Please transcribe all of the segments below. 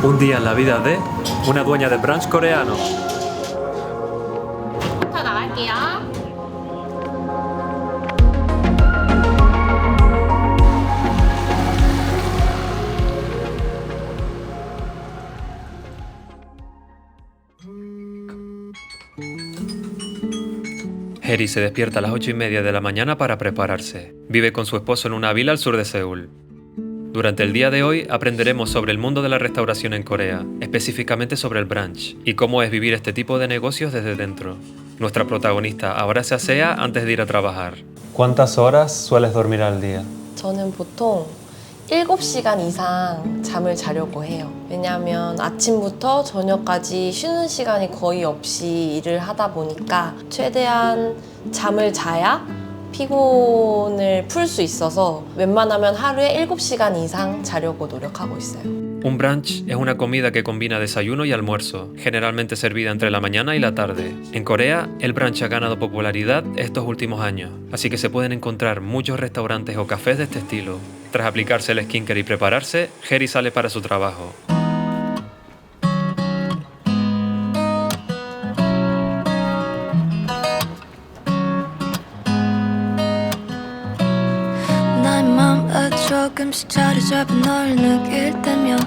Un día en la vida de una dueña de brunch coreano. 부터 나갈게요. Heri se despierta a las 8:30 de la mañana para prepararse. Vive con su esposo en una vila al sur de Seúl. Durante el día de hoy aprenderemos sobre el mundo de la restauración en Corea, específicamente sobre el brunch, y cómo es vivir este tipo de negocios desde dentro. Nuestra protagonista ahora se asea antes de ir a trabajar. ¿Cuántas horas sueles dormir al día? 저는 보통 7시간 이상 잠을 자려고 해요. 왜냐하면 아침부터 저녁까지 쉬는 시간이 거의 없이 일을 하다 보니까 최대한 잠을 자야 피곤을 풀 수 있어서 웬만하면 하루에 7시간 이상 자려고 노력하고 있어요. Un brunch es una comida que combina desayuno y almuerzo, generalmente servida entre la mañana y la tarde. En Corea, el brunch ha ganado popularidad estos últimos años, así que se pueden encontrar muchos restaurantes o cafés de este estilo. Tras aplicarse el skincare y prepararse, Heri sale para su trabajo. 나의 맘에 조금씩 자리 잡은 널 느낄 때면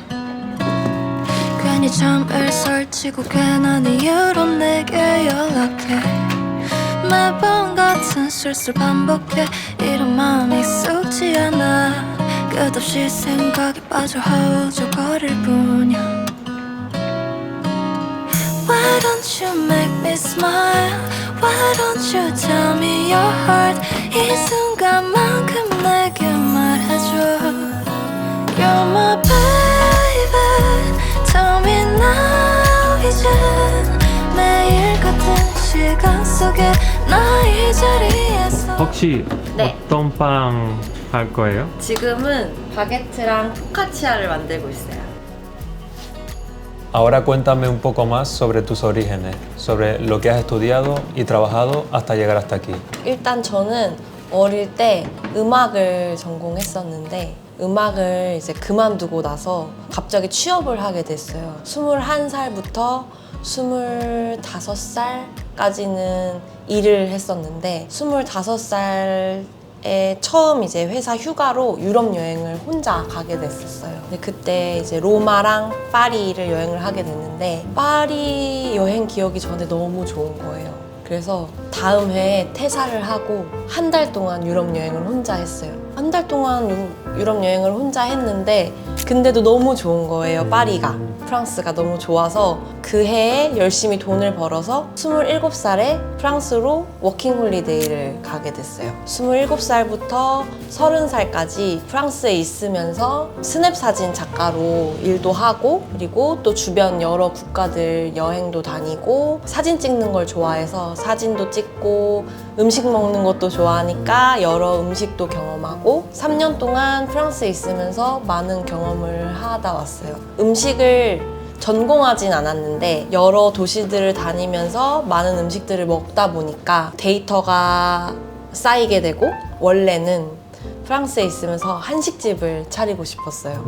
괜히 잠을 설치고 괜한 이유로 내게 연락해 매번 같은 실수를 반복해 이런 마음이 익숙지 않아 끝없이 생각에 빠져 허우적거릴 뿐이야 Why don't you make me smile Why don't you tell me your heart 이 순간만큼 내게 말해줘 You're my baby Tell me now 이제 매일 같은 시간 속에 나 이 자리에서 혹시 네. 어떤 빵 할 거예요? 지금은 바게트랑 포카치아를 만들고 있어요. Ahora cuéntame un poco más sobre tus orígenes, sobre lo que has estudiado y trabajado hasta llegar hasta aquí. 일단 저는 어릴 때 음악을 전공했었는데 음악을 이제 그만두고 나서 갑자기 취업을 하게 됐어요. 21살부터 25살까지는 일을 했었는데 25살에 처음 이제 회사 휴가로 유럽 여행을 혼자 가게 됐었어요. 근데 그때 이제 로마랑 파리를 여행을 하게 됐는데 파리 여행 기억이 저한테 너무 좋은 거예요. 그래서 다음 해에 퇴사를 하고 한 달 동안 유럽 여행을 혼자 했어요. 한 달 동안 유럽 여행을 혼자 했는데 근데도 너무 좋은 거예요. 파리가. 프랑스가 너무 좋아서 그 해에 열심히 돈을 벌어서 27살에 프랑스로 워킹 홀리데이를 가게 됐어요. 27살부터 30살까지 프랑스에 있으면서 스냅 사진 작가로 일도 하고 그리고 또 주변 여러 국가들 여행도 다니고 사진 찍는 걸 좋아해서 사진도 찍고 음식 먹는 것도 좋아하니까 여러 음식도 경험하고 3년 동안 프랑스에 있으면서 많은 경험을 하다 왔어요. 음식을 전공하진 않았는데 여러 도시들을 다니면서 많은 음식들을 먹다 보니까 데이터가 쌓이게 되고 원래는 프랑스에 있으면서 한식집을 차리고 싶었어요.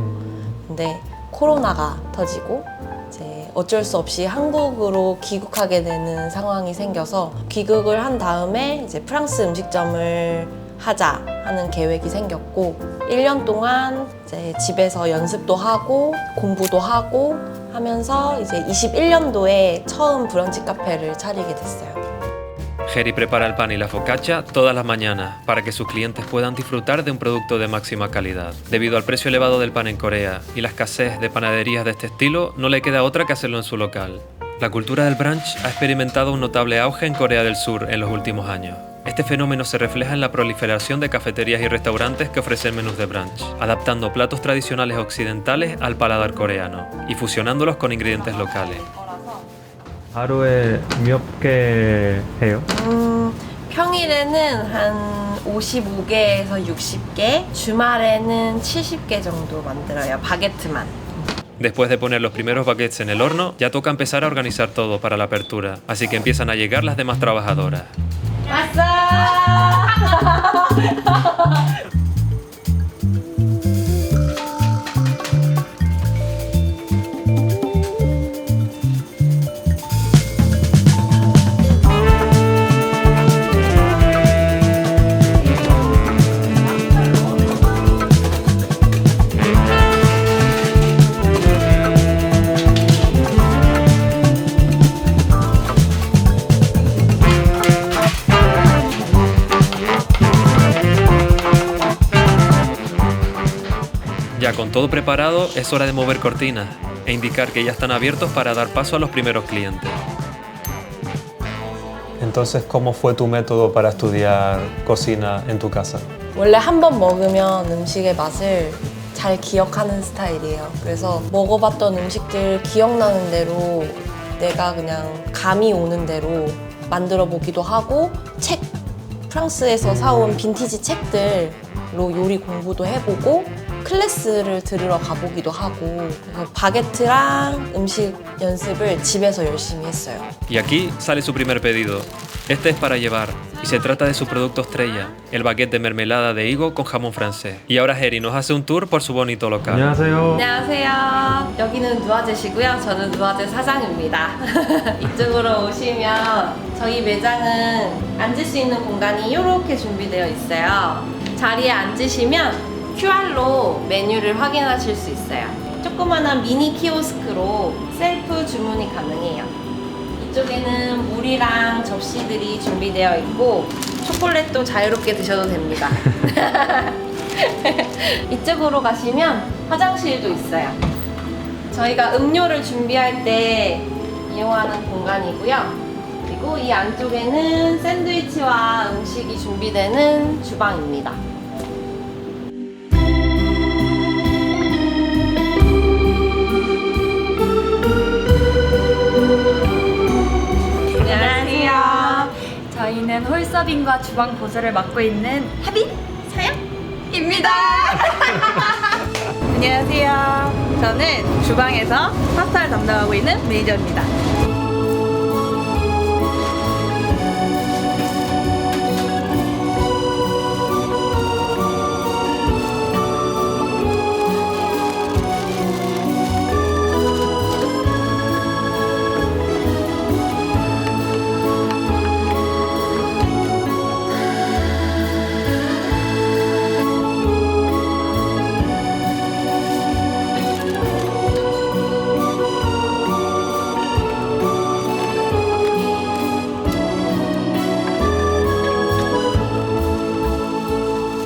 근데 코로나가 터지고 이제 어쩔 수 없이 한국으로 귀국하게 되는 상황이 생겨서 귀국을 한 다음에 이제 프랑스 음식점을 하자 하는 계획이 생겼고 1년 동안 이제 집에서 연습도 하고 공부도 하고 하면서 이제 21년도에 처음 브런치 카페를 차리게 됐어요. Heri prepara el pan y la focaccia todas las mañanas para que sus clientes puedan disfrutar de un producto de máxima calidad. Debido al precio elevado del pan en Corea y la escasez de panaderías de este estilo, no le queda otra que hacerlo en su local. La cultura del brunch ha experimentado un notable auge en Corea del Sur en los últimos años. Este fenómeno se refleja en la proliferación de cafeterías y restaurantes que ofrecen menús de brunch, adaptando platos tradicionales occidentales al paladar coreano y fusionándolos con ingredientes locales. 하루에 몇 개 해요? 평일에는 한 55개에서 60개, 주말에는 70개 정도 만들어요. 바게트만. Después de poner los primeros baguettes en el horno, ya toca empezar a organizar todo para la apertura, así que empiezan a llegar las demás trabajadoras. 왔어! todo preparado, es hora de mover cortinas e indicar que ya están abiertos para dar paso a los primeros clientes. Entonces, ¿cómo fue tu método para estudiar cocina en tu casa? 원래 한 번 먹으면 음식의 맛을 잘 기억하는 스타일이에요. 그래서 먹어봤던 음식들 기억나는 대로 내가 그냥 감이 오는 대로 만들어 보기도 하고 책, 프랑스에서 사온 빈티지 책들로 요리 공부도 해보고 클래스를 들으러 가보기도 하고 그래서 바게트랑 음식 연습을 집에서 열심히 했어요. Y aquí sale su primer pedido. Este es para llevar y se trata de su producto estrella, el baguette de mermelada de higo con jamón francés. Y ahora Eri nos hace un tour por su bonito local. 안녕하세요. 안녕하세요. 여기는 누아제시고요. 저는 누아제 사장입니다. 이쪽으로 오시면 저희 매장은 앉을 수 있는 공간이 이렇게 준비되어 있어요. 자리에 앉으시면 QR로 메뉴를 확인하실 수 있어요. 조그마한 미니 키오스크로 셀프 주문이 가능해요. 이쪽에는 물이랑 접시들이 준비되어 있고 초콜릿도 자유롭게 드셔도 됩니다. 이쪽으로 가시면 화장실도 있어요. 저희가 음료를 준비할 때 이용하는 공간이고요. 그리고 이 안쪽에는 샌드위치와 음식이 준비되는 주방입니다. 저희는 홀서빙과 주방 보조를 맡고 있는 하빈 사양입니다. 안녕하세요. 저는 주방에서 파스타를 담당하고 있는 매니저입니다.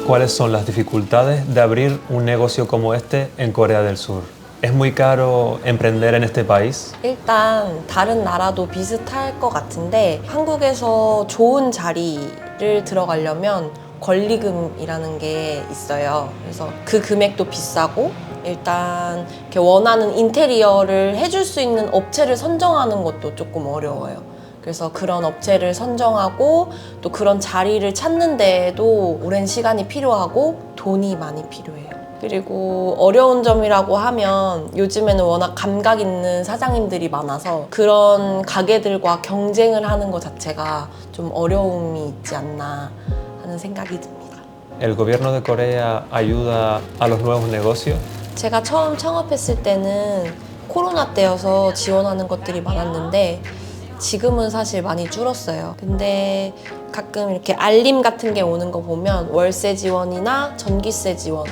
¿Cuáles son las dificultades de abrir un negocio como este en Corea del Sur? ¿Es muy caro emprender en este país? 일단 다른 나라도 비슷할 것 같은데 한국에서 좋은 자리를 들어가려면 권리금이라는 게 있어요. 그래서 그 금액도 비싸고 일단 이렇게 원하는 인테리어를 해줄 수 있는 업체를 선정하는 것도 조금 어려워요. 그래서 그런 업체를 선정하고 또 그런 자리를 찾는 데에도 오랜 시간이 필요하고 돈이 많이 필요해요. 그리고 어려운 점이라고 하면 요즘에는 워낙 감각 있는 사장님들이 많아서 그런 가게들과 경쟁을 하는 것 자체가 좀 어려움이 있지 않나 하는 생각이 듭니다. ¿El gobierno de Corea ayuda a los nuevos negocios? 제가 처음 창업했을 때는 코로나 때여서 지원하는 것들이 많았는데 지금은 사실 많이 줄었어요. 근데 가끔 이렇게 알림 같은 게 오는 거 보면 월세 지원이나 전기세 지원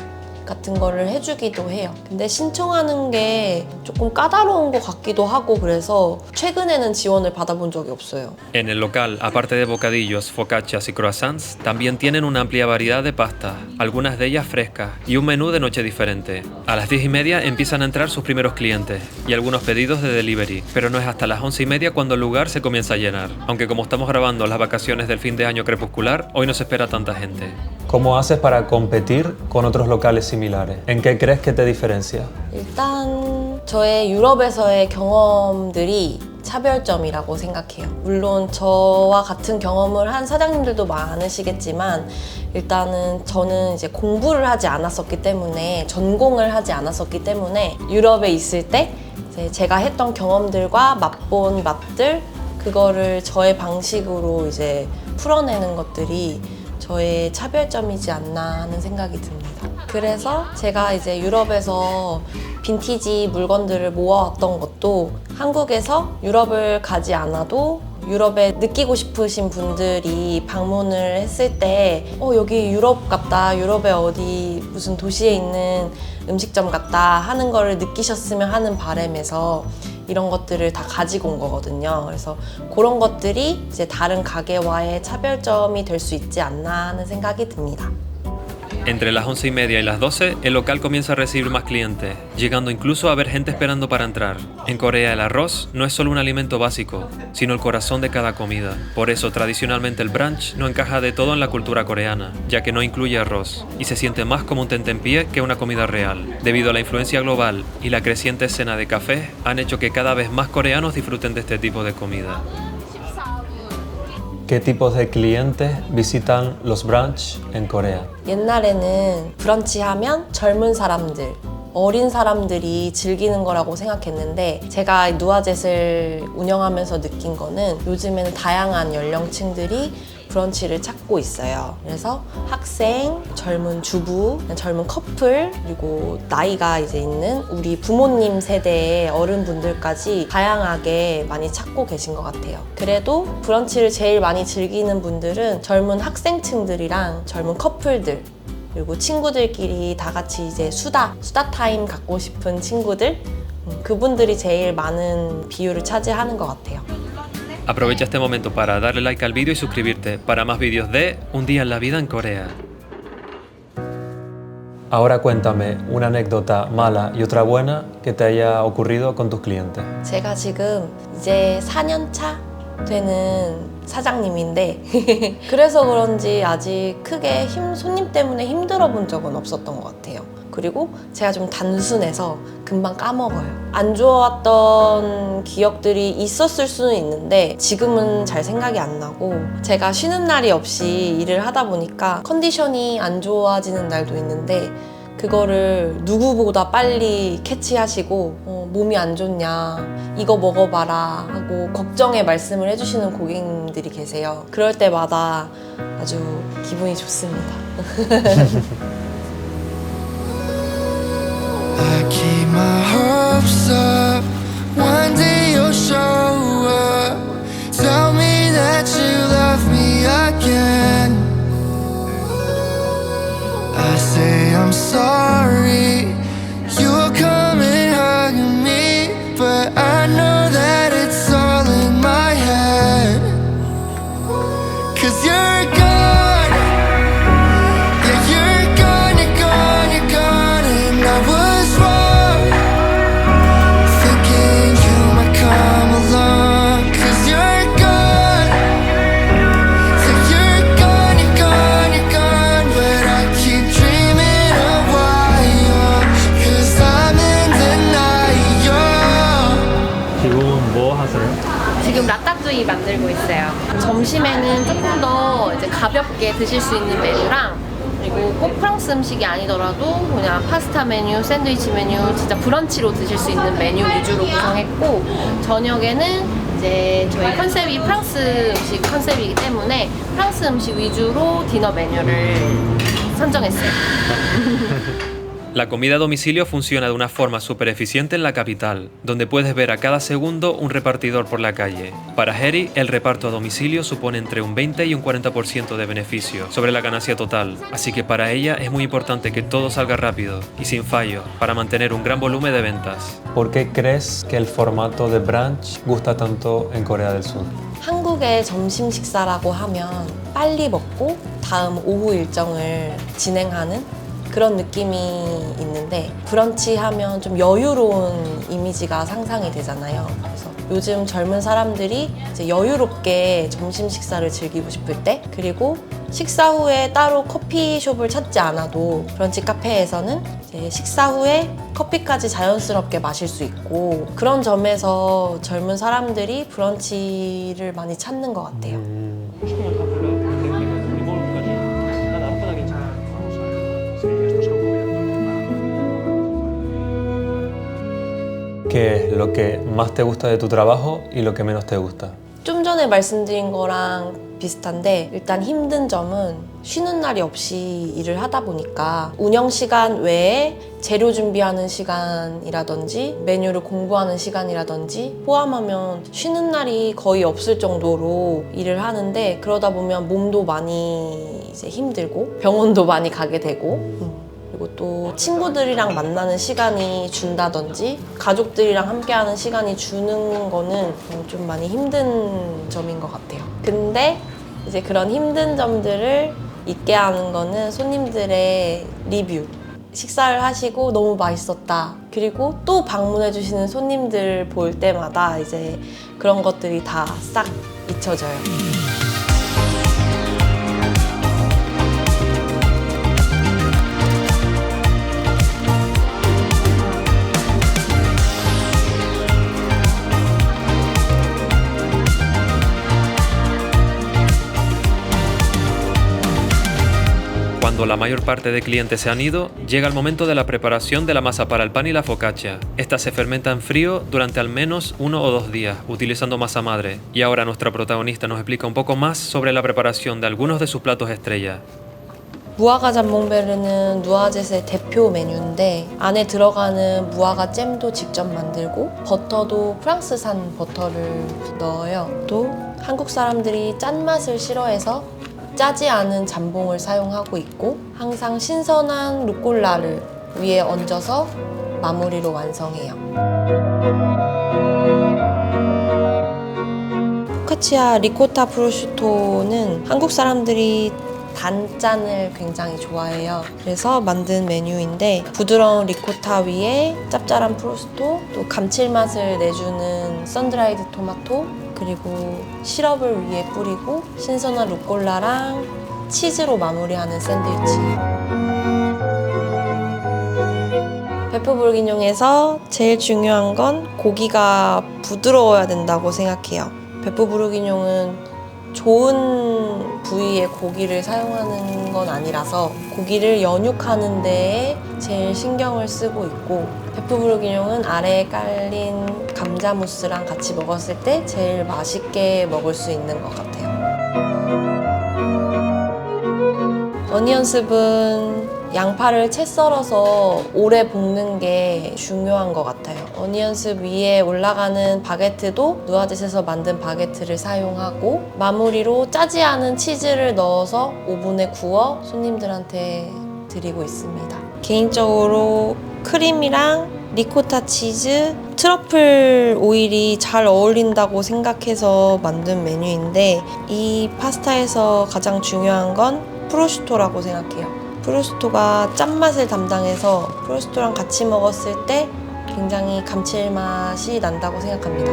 같은 거를 해주기도 해요. 근데 신청하는 게 조금 까다로운 것 같기도 하고 그래서 최근에는 지원을 받아본 적이 없어요. En el local, aparte de bocadillos, focaccias y croissants, también tienen una amplia variedad de pastas, algunas de ellas frescas, y un menú de noche diferente. A las 10:30 empiezan a entrar sus primeros clientes y algunos pedidos de delivery, pero no es hasta las 11:30 cuando el lugar se comienza a llenar. Aunque como estamos grabando las vacaciones del fin de año crepuscular, hoy no se espera tanta gente. ¿Cómo haces para competir con otros locales similares? ¿En qué crees que te diferencia? 일단 저의 유럽에서의 경험들이 차별점이라고 생각해요. 물론 저와 같은 경험을 한 사장님들도 많으시겠지만 일단은 저는 이제 공부를 하지 않았었기 때문에 전공을 하지 않았었기 때문에 유럽에 있을 때 이제 제가 했던 경험들과 맛본 맛들 그거를 저의 방식으로 이제 풀어내는 것들이 저의 차별점이지 않나 하는 생각이 듭니다. 그래서 제가 이제 유럽에서 빈티지 물건들을 모아왔던 것도 한국에서 유럽을 가지 않아도 유럽에 느끼고 싶으신 분들이 방문을 했을 때 여기 유럽 같다, 유럽의 어디 무슨 도시에 있는 음식점 같다 하는 거를 느끼셨으면 하는 바람에서 이런 것들을 다 가지고 온 거거든요. 그래서 그런 것들이 이제 다른 가게와의 차별점이 될 수 있지 않나 하는 생각이 듭니다. Entre las 11:30 y las 12, el local comienza a recibir más clientes, llegando incluso a haber gente esperando para entrar. En Corea el arroz no es solo un alimento básico, sino el corazón de cada comida. Por eso, tradicionalmente el brunch no encaja de todo en la cultura coreana, ya que no incluye arroz, y se siente más como un tentempié que una comida real. Debido a la influencia global y la creciente escena de cafés, han hecho que cada vez más coreanos disfruten de este tipo de comida. ¿Qué tipos de clientes visitan los brunch en Corea? 옛날에는 브런치 하면 젊은 사람들, 어린 사람들이 즐기는 거라고 생각했는데 제가 누아젯을 운영하면서 느낀 거는 요즘에는 다양한 연령층들이 브런치를 찾고 있어요. 그래서 학생, 젊은 주부, 젊은 커플, 그리고 나이가 이제 있는 우리 부모님 세대의 어른분들까지 다양하게 많이 찾고 계신 것 같아요. 그래도 브런치를 제일 많이 즐기는 분들은 젊은 학생층들이랑 젊은 커플들, 그리고 친구들끼리 다 같이 이제 수다 타임 갖고 싶은 친구들, 그분들이 제일 많은 비율을 차지하는 것 같아요. Aprovecha este momento para darle like al vídeo y suscribirte para más vídeos de Un día en la vida en Corea. Ahora cuéntame una anécdota mala y otra buena que te haya ocurrido con tus clientes. 제가 지금 이제 4년 차 되는 사장님인데 그래서 그런지 아직 크게 손님 때문에 힘들어 본 적은 없었던 것 같아요. 그리고 제가 좀 단순해서 금방 까먹어요. 안 좋았던 기억들이 있었을 수는 있는데 지금은 잘 생각이 안 나고 제가 쉬는 날이 없이 일을 하다 보니까 컨디션이 안 좋아지는 날도 있는데 그거를 누구보다 빨리 캐치하시고 몸이 안 좋냐, 이거 먹어봐라 하고 걱정의 말씀을 해주시는 고객님들이 계세요. 그럴 때마다 아주 기분이 좋습니다. I keep my hopes up. One day you'll show up. Tell me that you love me again. I say I'm sorry. You'll come and hug me, but I know that it's all in my head. 'Cause you're gone. Yeah, you're gone, you're gone, you're gone, and I was wrong thinking you might come along. 'Cause you're gone. So you're gone, you're gone, you're gone, but I keep dreaming of why. 'Cause I'm in denial. 지금 뭐 하세요? 지금 라따뚜이 만들고 있어요. 점심에는 조금 더 이제 가볍게 드실 수 있는 메뉴랑 그리고 꼭 프랑스 음식이 아니더라도 그냥 파스타 메뉴, 샌드위치 메뉴, 진짜 브런치로 드실 수 있는 메뉴 위주로 구성했고 저녁에는 이제 저희 컨셉이 프랑스 음식 컨셉이기 때문에 프랑스 음식 위주로 디너 메뉴를 선정했어요. La comida a domicilio funciona de una forma súper eficiente en la capital, donde puedes ver a cada segundo un repartidor por la calle. Para Heri, el reparto a domicilio supone entre un 20 y un 40% de beneficio sobre la ganancia total, así que para ella es muy importante que todo salga rápido y sin fallo para mantener un gran volumen de ventas. ¿Por qué crees que el formato de brunch gusta tanto en Corea del Sur? 한국의 점심 식사라고 하면 빨리 먹고 다음 오후 일정을 진행하는 그런 느낌이 있는데 브런치 하면 좀 여유로운 이미지가 상상이 되잖아요. 그래서 요즘 젊은 사람들이 이제 여유롭게 점심 식사를 즐기고 싶을 때 그리고 식사 후에 따로 커피숍을 찾지 않아도 브런치 카페에서는 이제 식사 후에 커피까지 자연스럽게 마실 수 있고 그런 점에서 젊은 사람들이 브런치를 많이 찾는 것 같아요. ¿Qué es lo que más te gusta de tu trabajo y lo que menos te gusta? 좀 전에 말씀드린 거랑 비슷한데 일단 힘든 점은 쉬는 날이 없이 일을 하다 보니까 운영 시간 외에 재료 준비하는 시간이라든지 메뉴를 공부하는 시간이라든지 포함하면 쉬는 날이 거의 없을 정도로 일을 하는데 그러다 보면 몸도 많이 이제 힘들고 병원도 많이 가게 되고 그리고 또 친구들이랑 만나는 시간이 준다든지 가족들이랑 함께하는 시간이 주는 거는 좀 많이 힘든 점인 것 같아요. 근데 이제 그런 힘든 점들을 있게 하는 거는 손님들의 리뷰. 식사를 하시고 너무 맛있었다. 그리고 또 방문해 주시는 손님들 볼 때마다 이제 그런 것들이 다 싹 잊혀져요. Cuando la mayor parte de clientes se han ido, llega el momento de la preparación de la masa para el pan y la focaccia. Esta se fermenta en frío durante al menos 1 o 2 días, utilizando masa madre. Y ahora nuestra protagonista nos explica un poco más sobre la preparación de algunos de sus platos estrella. 무화과 잠봉베르는 누아젯의 대표 메뉴인데 안에 들어가는 무화과 잼도 직접 만들고 버터도 프랑스산 버터를 넣어요. 또 한국 사람들이 짠맛을 싫어해서 짜지 않은 잠봉을 사용하고 있고 항상 신선한 루꼴라를 위에 얹어서 마무리로 완성해요. 포카치아 리코타 프로슈토는 한국 사람들이 단짠을 굉장히 좋아해요. 그래서 만든 메뉴인데 부드러운 리코타 위에 짭짤한 프로스토, 또 감칠맛을 내주는 선드라이드 토마토, 그리고 시럽을 위에 뿌리고 신선한 루꼴라랑 치즈로 마무리하는 샌드위치. 베프 부르기뇽에서 제일 중요한 건 고기가 부드러워야 된다고 생각해요. 베프 부르기뇽은 좋은 부위의 고기를 사용하는 건 아니라서 고기를 연육하는 데에 제일 신경을 쓰고 있고 베프 부르기뇽은 아래에 깔린 감자 무스랑 같이 먹었을 때 제일 맛있게 먹을 수 있는 것 같아요. 어니언습은 양파를 채 썰어서 오래 볶는 게 중요한 것 같아요. 어니언습 위에 올라가는 바게트도 누아젯에서 만든 바게트를 사용하고 마무리로 짜지 않은 치즈를 넣어서 오븐에 구워 손님들한테 드리고 있습니다. 개인적으로 크림이랑 리코타 치즈, 트러플 오일이 잘 어울린다고 생각해서 만든 메뉴인데 이 파스타에서 가장 중요한 건 프로슈토라고 생각해요. 프로슈토가 짠맛을 담당해서 프로슈토랑 같이 먹었을 때 굉장히 감칠맛이 난다고 생각합니다.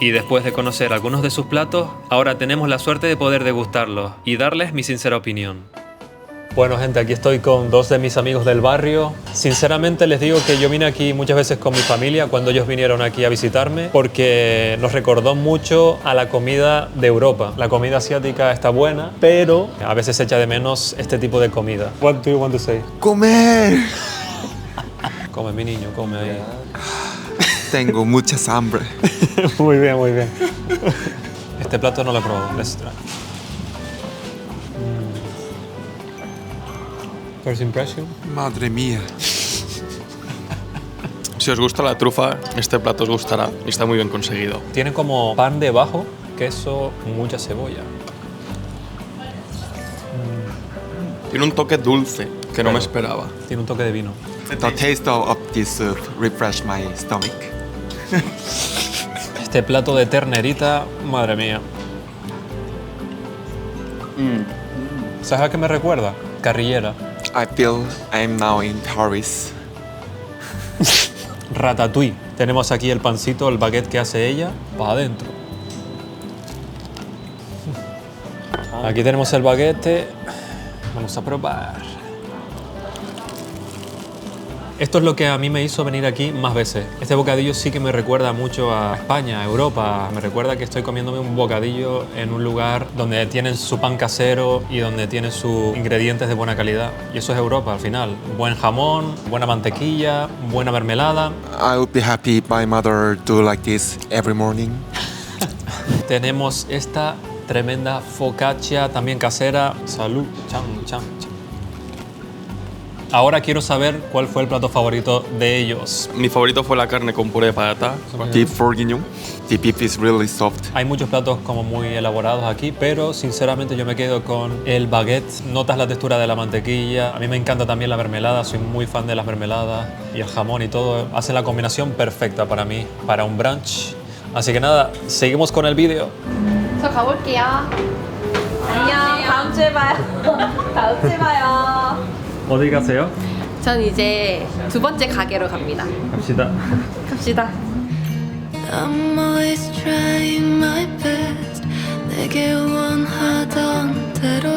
Y después de conocer algunos de sus platos, ahora tenemos la suerte de poder degustarlos y darles mi sincera opinión. Bueno, gente, aquí estoy con 2 de mis amigos del barrio. Sinceramente les digo que yo vine aquí muchas veces con mi familia cuando ellos vinieron aquí a visitarme porque nos recordó mucho a la comida de Europa. La comida asiática está buena, pero a veces se echa de menos este tipo de comida. What do you want to say? ¡Comer! Come, mi niño, come ahí. Tengo mucha hambre. Muy bien, muy bien. Este plato no lo he probado. Let's try. First impression. Madre mía. Si os gusta la trufa, este plato os gustará y está muy bien conseguido. Tiene como pan debajo, queso, mucha cebolla. Tiene un toque dulce que no me esperaba. Tiene un toque de vino. The taste of this soup refreshed my stomach. Este plato de ternerita, madre mía. ¿Sabes a qué me recuerda? Carrillera. I feel I'm now in Paris. Ratatouille. Tenemos aquí el pancito, el baguette que hace ella, para adentro. Aquí tenemos el baguette. Vamos a probar. Esto es lo que a mí me hizo venir aquí más veces. Este bocadillo sí que me recuerda mucho a España, a Europa. Me recuerda que estoy comiéndome un bocadillo en un lugar donde tienen su pan casero y donde tienen sus ingredientes de buena calidad. Y eso es Europa al final. Buen jamón, buena mantequilla, buena mermelada. I would be happy my mother do like this every morning. Tenemos esta tremenda focaccia también casera. Salud. Chan, chan, chan. Ahora quiero saber cuál fue el plato favorito de ellos. Mi favorito fue la carne con puré de patata. Beef bourguignon. The beef is really soft. Hay muchos platos como muy elaborados aquí, pero sinceramente yo me quedo con el baguette. Notas la textura de la mantequilla. A mí me encanta también la mermelada, soy muy fan de las mermeladas. Y el jamón y todo. Hacen la combinación perfecta para mí, para un brunch Así que nada, seguimos con el vídeo. 저 가볼게요. 안녕. 다음 주에 봐요. 다음 주에 봐요. 어디 가세요? 전 이제 두 번째 가게로 갑니다. 갑시다. 갑시다. I'm always trying my best 내게 원하던 대로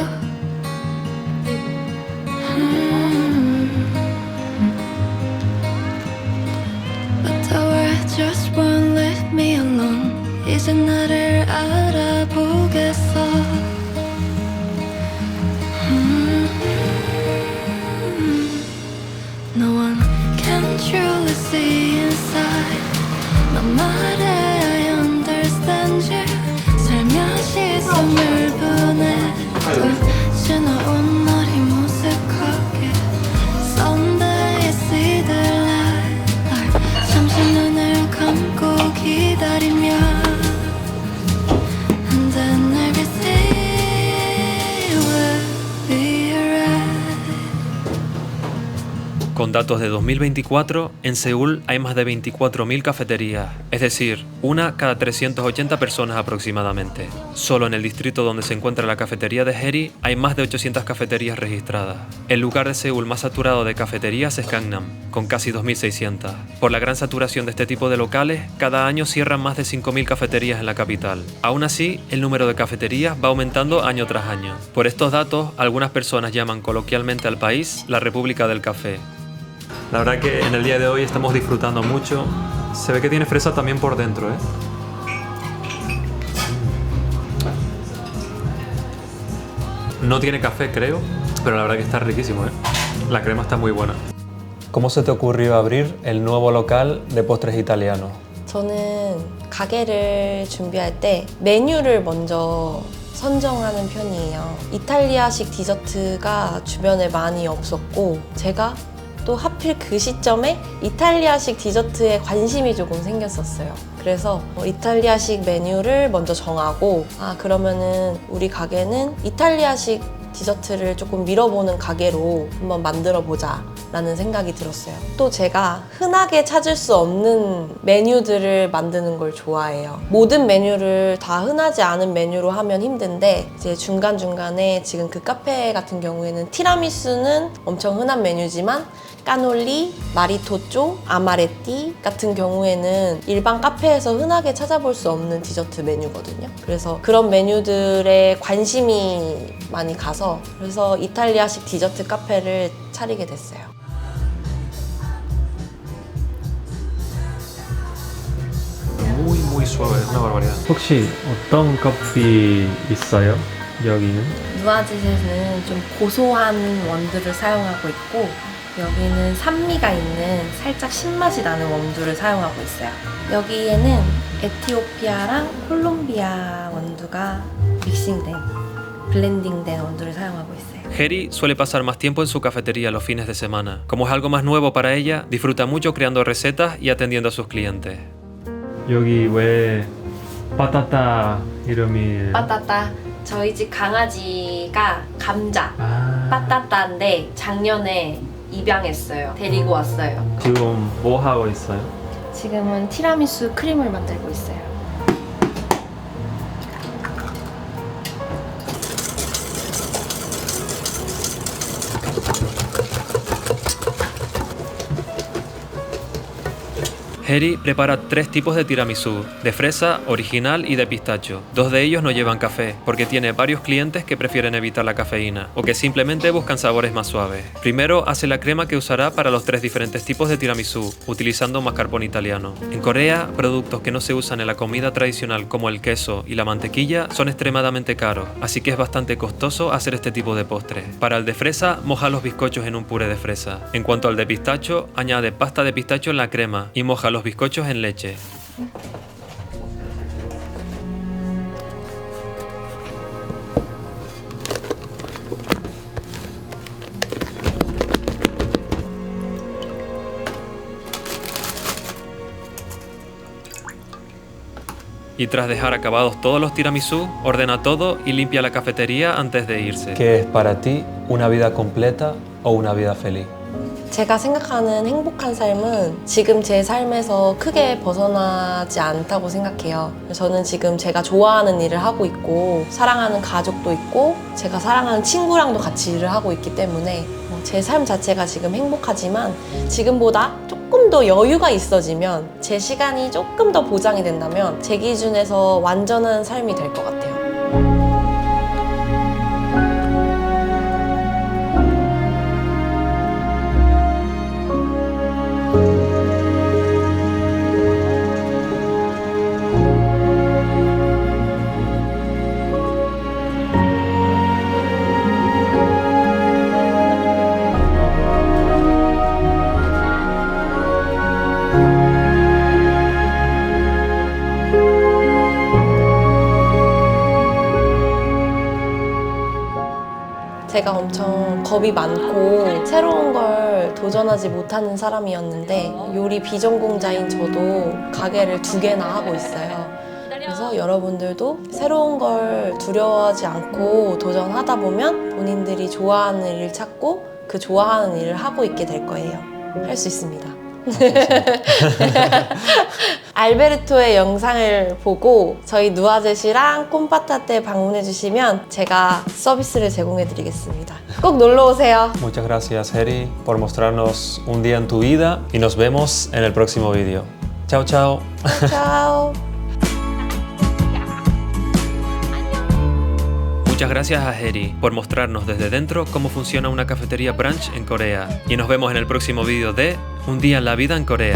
But the world just won't let me alone 이제 나를 알아보겠어 No one can truly see inside 너 말해 I understand you 살며시 숨을 보내고 지나온 날이 무색하게 Someday see the light 잠시 눈을 감고 기다리며 And then everything will be alright Con datos de 2024, en Seúl hay más de 24.000 cafeterías, es decir, una cada 380 personas aproximadamente. Solo en el distrito donde se encuentra la cafetería de Heri hay más de 800 cafeterías registradas. El lugar de Seúl más saturado de cafeterías es Gangnam, con casi 2.600. Por la gran saturación de este tipo de locales, cada año cierran más de 5.000 cafeterías en la capital. Aún así, el número de cafeterías va aumentando año tras año. Por estos datos, algunas personas llaman coloquialmente al país la República del Café. La verdad que en el día de hoy estamos disfrutando mucho. Se ve que tiene fresa también por dentro, ¿eh? No tiene café, creo, pero la verdad que está riquísimo, ¿eh? La crema está muy buena. ¿Cómo se te ocurrió abrir el nuevo local de postres italianos? 저는 가게를 준비할 때 메뉴를 먼저 선정하는 편이에요. 이탈리아식 디저트가 주변에 많이 없었고 제가 또 하필 그 시점에 이탈리아식 디저트에 관심이 조금 생겼었어요. 그래서 이탈리아식 메뉴를 먼저 정하고 그러면은 우리 가게는 이탈리아식 디저트를 조금 밀어보는 가게로 한번 만들어 보자 라는 생각이 들었어요. 또 제가 흔하게 찾을 수 없는 메뉴들을 만드는 걸 좋아해요. 모든 메뉴를 다 흔하지 않은 메뉴로 하면 힘든데 이제 중간중간에 지금 그 카페 같은 경우에는 티라미수는 엄청 흔한 메뉴지만 까놀리, 마리토쪼, 아마레띠 같은 경우에는 일반 카페에서 흔하게 찾아볼 수 없는 디저트 메뉴거든요. 그래서 그런 메뉴들에 관심이 많이 가서 그래서 이탈리아식 디저트 카페를 차리게 됐어요. Muy suave, es una barbaridad. 혹시 어떤 커피 있어요? 여기는? 누아짓에는 좀 고소한 원두를 사용하고 있고 여기는 산미가 있는 살짝 신맛이 나는 원두를 사용하고 있어요. 여기에는 에티오피아랑 콜롬비아 원두가 믹싱된, 블렌딩된 원두를 사용하고 있어요. Heri suele pasar más tiempo en su cafetería los fines de semana. Como es algo más nuevo para ella, disfruta mucho creando recetas y atendiendo a sus clientes. 여기 왜 빠따따 이름이 빠따따. 저희 집 강아지가 감자 빠따따인데 작년에 입양했어요. 데리고 왔어요. 지금 뭐 하고 있어요? 지금은 티라미수 크림을 만들고 있어요. Heri prepara 3 tipos de tiramisú, de fresa, original y de pistacho. 2 de ellos no llevan café, porque tiene varios clientes que prefieren evitar la cafeína, o que simplemente buscan sabores más suaves. Primero hace la crema que usará para los 3 diferentes tipos de tiramisú, utilizando mascarpone italiano. En Corea, productos que no se usan en la comida tradicional como el queso y la mantequilla son extremadamente caros, así que es bastante costoso hacer este tipo de postre. Para el de fresa, moja los bizcochos en un puré de fresa. En cuanto al de pistacho, añade pasta de pistacho en la crema y moja los bizcochos en leche. Y tras dejar acabados todos los tiramisú, ordena todo y limpia la cafetería antes de irse. ¿Qué es para ti una vida completa o una vida feliz? 제가 생각하는 행복한 삶은 지금 제 삶에서 크게 벗어나지 않다고 생각해요. 저는 지금 제가 좋아하는 일을 하고 있고 사랑하는 가족도 있고 제가 사랑하는 친구랑도 같이 일을 하고 있기 때문에 제 삶 자체가 지금 행복하지만 지금보다 조금 더 여유가 있어지면 제 시간이 조금 더 보장이 된다면 제 기준에서 완전한 삶이 될 것 같아요. 제가 엄청 겁이 많고 새로운 걸 도전하지 못하는 사람이었는데 요리 비전공자인 저도 가게를 2개나 하고 있어요. 그래서 여러분들도 새로운 걸 두려워하지 않고 도전하다 보면 본인들이 좋아하는 일을 찾고 그 좋아하는 일을 하고 있게 될 거예요. 할 수 있습니다. 알베르토의 영상을 보고 저희 누아젯이랑 콤파타테 방문해 주시면 제가 서비스를 제공해 드리겠습니다. 꼭 놀러 오세요. Muchas gracias, Heri, por mostrarnos un día en tu vida y nos vemos en el próximo vídeo. Chao, chao. Chao. Muchas gracias a Heri por mostrarnos desde dentro cómo funciona una cafetería brunch en Corea. Y nos vemos en el próximo vídeo de Un día en la vida en Corea.